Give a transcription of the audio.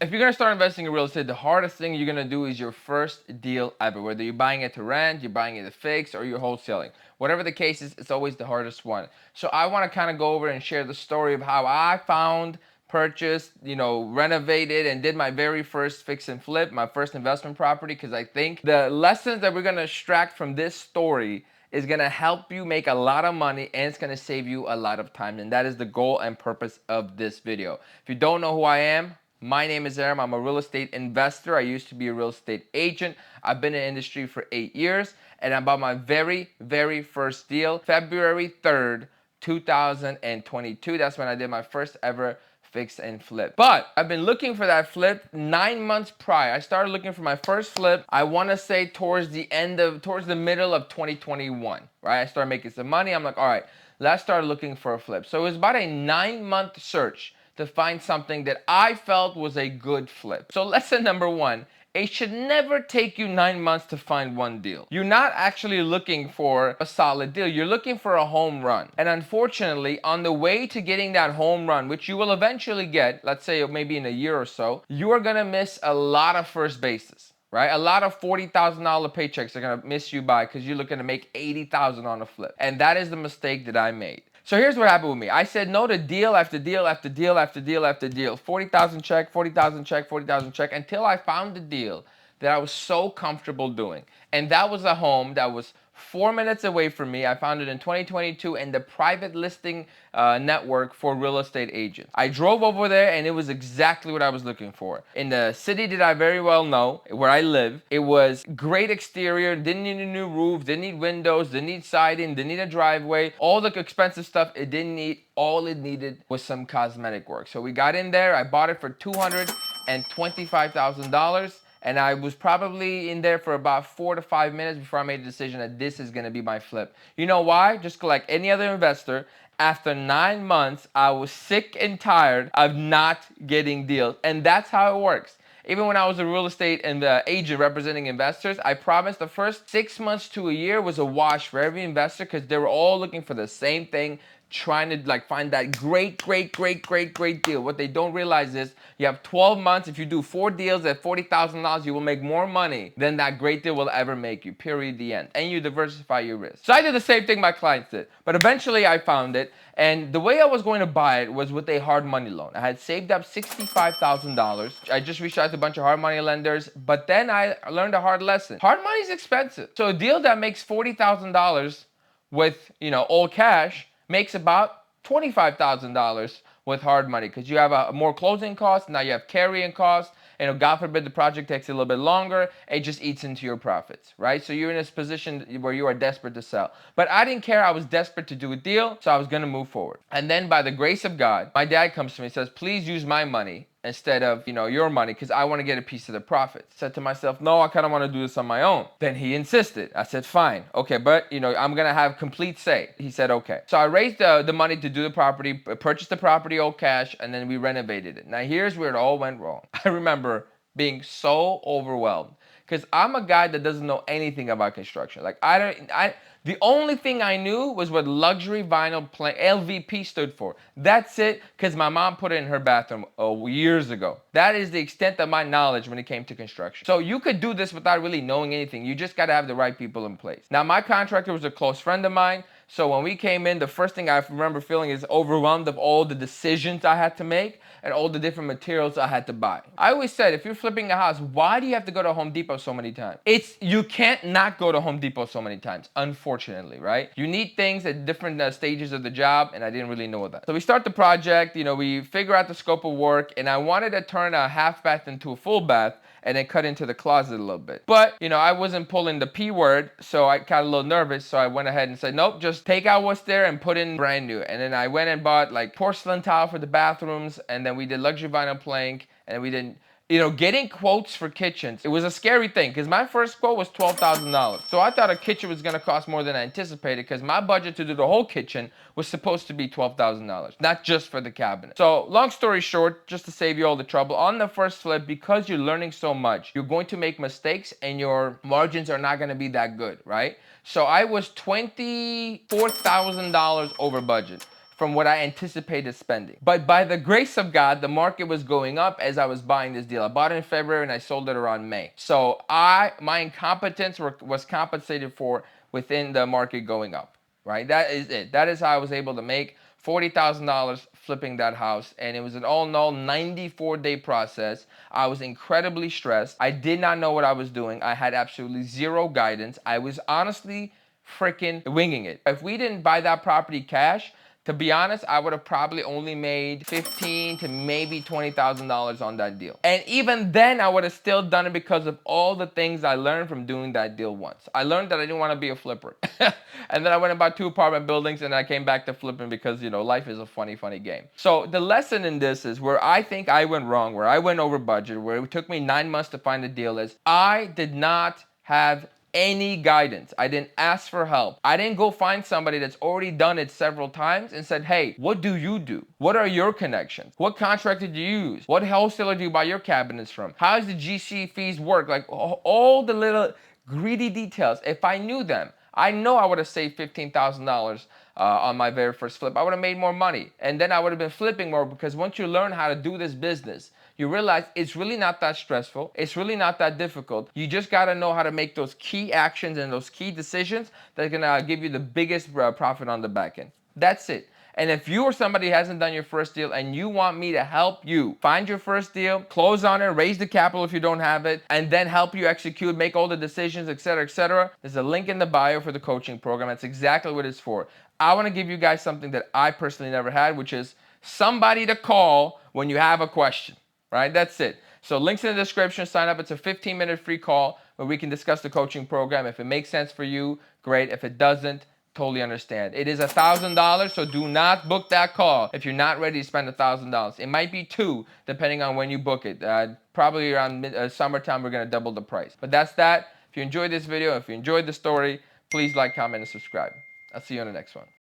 If you're gonna start investing in real estate, the hardest thing you're gonna do is your first deal ever. Whether you're buying it to rent, you're buying it to fix, or you're wholesaling. Whatever the case is, it's always the hardest one. So I wanna kind of go over and share the story of how I found, purchased, renovated, and did my very first fix and flip, my first investment property, because I think the lessons that we're gonna extract from this story is gonna help you make a lot of money, and it's gonna save you a lot of time. And that is the goal and purpose of this video. If you don't know who I am, my name is Aram. I'm a real estate investor. I used to be a real estate agent. I've been in the industry for 8 years, and I bought my very, very first deal February 3rd, 2022. That's when I did my first ever fix and flip. But I've been looking for that flip 9 months prior. I started looking for my first flip, I want to say towards the middle of 2021, right? I started making some money. I'm like, all right, let's start looking for a flip. So it was about a 9-month search to find something that I felt was a good flip. So lesson number one, it should never take you 9 months to find one deal. You're not actually looking for a solid deal. You're looking for a home run. And unfortunately, on the way to getting that home run, which you will eventually get, let's say maybe in a year or so, you are gonna miss a lot of first bases. Right? A lot of $40,000 paychecks are gonna miss you by because you're looking to make $80,000 on a flip. And that is the mistake that I made. So here's what happened with me. I said no to deal after deal after deal after deal after deal. 40,000 check, 40,000 check, 40,000 check, until I found the deal that I was so comfortable doing. And that was a home that was 4 minutes away from me. I found it in 2022 in the private listing network for real estate agents. I drove over there and it was exactly what I was looking for. In the city that I very well know, where I live, it was great exterior, didn't need a new roof, didn't need windows, didn't need siding, didn't need a driveway, all the expensive stuff it didn't need. All it needed was some cosmetic work. So we got in there, I bought it for $225,000. And I was probably in there for about 4 to 5 minutes before I made the decision that this is gonna be my flip. You know why? Just like any other investor, after 9 months, I was sick and tired of not getting deals. And that's how it works. Even when I was a real estate and agent representing investors, I promised the first 6 months to a year was a wash for every investor because they were all looking for the same thing, trying to find that great deal. What they don't realize is you have 12 months. If you do 4 deals at $40,000, you will make more money than that great deal will ever make you, period, the end. And you diversify your risk. So I did the same thing my clients did, but eventually I found it. And the way I was going to buy it was with a hard money loan. I had saved up $65,000. I just reached out to a bunch of hard money lenders, but then I learned a hard lesson. Hard money is expensive. So a deal that makes $40,000 with, all cash makes about $25,000 with hard money because you have a more closing costs. Now you have carrying costs. God forbid the project takes a little bit longer, it just eats into your profits, right? So you're in this position where you are desperate to sell. But I didn't care. I was desperate to do a deal, so I was going to move forward. And then by the grace of God, my dad comes to me and says, please use my money instead of, your money, because I want to get a piece of the profit. Said to myself, no, I kind of want to do this on my own. Then he insisted. I said, fine. Okay, but, I'm going to have complete say. He said, okay. So I raised the money to do the property, purchased the property all cash, and then we renovated it. Now, here's where it all went wrong. I remember being so overwhelmed because I'm a guy that doesn't know anything about construction. The only thing I knew was what luxury vinyl plank, LVP, stood for. That's it, because my mom put it in her bathroom years ago. That is the extent of my knowledge when it came to construction. So you could do this without really knowing anything. You just got to have the right people in place. Now, my contractor was a close friend of mine. So when we came in, the first thing I remember feeling is overwhelmed of all the decisions I had to make and all the different materials I had to buy. I always said, if you're flipping a house, why do you have to go to Home Depot so many times? You can't not go to Home Depot so many times, unfortunately, right? You need things at different stages of the job, and I didn't really know that. So we start the project, we figure out the scope of work, and I wanted to turn a half bath into a full bath and then cut into the closet a little bit. But, I wasn't pulling the P word, so I got a little nervous, so I went ahead and said, nope, just take out what's there and put in brand new. And then I went and bought porcelain tile for the bathrooms, and then we did luxury vinyl plank, and we did getting quotes for kitchens. It was a scary thing because my first quote was $12,000. So I thought a kitchen was going to cost more than I anticipated because my budget to do the whole kitchen was supposed to be $12,000, not just for the cabinet. So long story short, just to save you all the trouble, on the first flip, because you're learning so much, you're going to make mistakes and your margins are not going to be that good, right? So I was $24,000 over budget. from what I anticipated spending. But by the grace of God, the market was going up as I was buying this deal. I bought it in February and I sold it around May. So my incompetence was compensated for within the market going up, right? That is it. That is how I was able to make $40,000 flipping that house. And it was an all in all 94-day process. I was incredibly stressed. I did not know what I was doing. I had absolutely zero guidance. I was honestly freaking winging it. If we didn't buy that property cash, to be honest, I would have probably only made $15,000 to maybe $20,000 on that deal. And even then, I would have still done it because of all the things I learned from doing that deal once. I learned that I didn't want to be a flipper. And then I went and bought 2 apartment buildings and I came back to flipping because, you know, life is a funny, funny game. So the lesson in this is where I think I went wrong, where I went over budget, where it took me 9 months to find a deal is I did not have any guidance. I didn't ask for help. I didn't go find somebody that's already done it several times and said, hey, what do you do? What are your connections? What contractor do you use? What wholesaler do you buy your cabinets from? How does the GC fees work? Like all the little greedy details. If I knew them, I know I would have saved $15,000 on my very first flip. I would have made more money. And then I would have been flipping more because once you learn how to do this business, you realize it's really not that stressful. It's really not that difficult. You just got to know how to make those key actions and those key decisions that are going to give you the biggest profit on the back end. That's it. And if you or somebody hasn't done your first deal and you want me to help you find your first deal, close on it, raise the capital if you don't have it, and then help you execute, make all the decisions, etc., there's a link in the bio for the coaching program. That's exactly what it's for. I want to give you guys something that I personally never had, which is somebody to call when you have a question, right? That's it. So links in the description, sign up. It's a 15-minute free call where we can discuss the coaching program. If it makes sense for you, great. If it doesn't, totally understand. It is $1,000, so do not book that call if you're not ready to spend $1,000. It might be $2,000, depending on when you book it. Probably around summertime, we're gonna double the price. But that's that. If you enjoyed this video, if you enjoyed the story, please like, comment, and subscribe. I'll see you on the next one.